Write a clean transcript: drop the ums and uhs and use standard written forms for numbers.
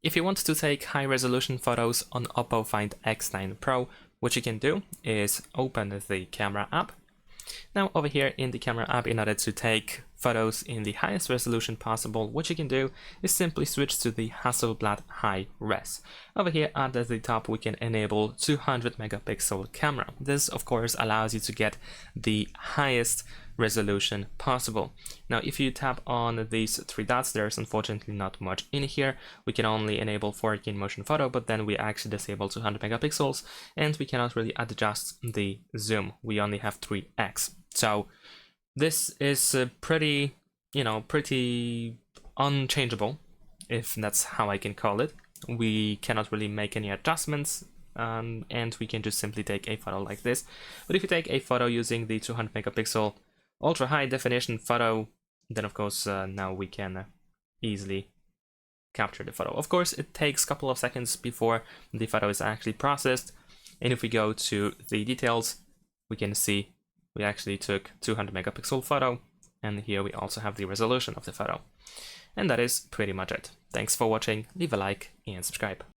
If you want to take high-resolution photos on OPPO Find X9 Pro, what you can do is open the camera app. Now over here in the camera app, in order to take photos in the highest resolution possible, what you can do is simply switch to the Hasselblad High Res. Over here at the top we can enable 200 megapixel camera. This of course allows you to get the highest resolution possible. Now if you tap on these three dots, there's unfortunately not much in here. We can only enable 4K in motion photo, but then we actually disable 200 megapixels and we cannot really adjust the zoom. We only have 3x. So this is pretty unchangeable, if that's how I can call it. We cannot really make any adjustments, and we can just simply take a photo like this. But if you take a photo using the 200 megapixel ultra high definition photo, then of course now we can easily capture the photo. Of course it takes a couple of seconds before the photo is actually processed, and if we go to the details, we can see we actually took 200 megapixel photo, and here we also have the resolution of the photo. And that is pretty much it. Thanks for watching, leave a like and subscribe.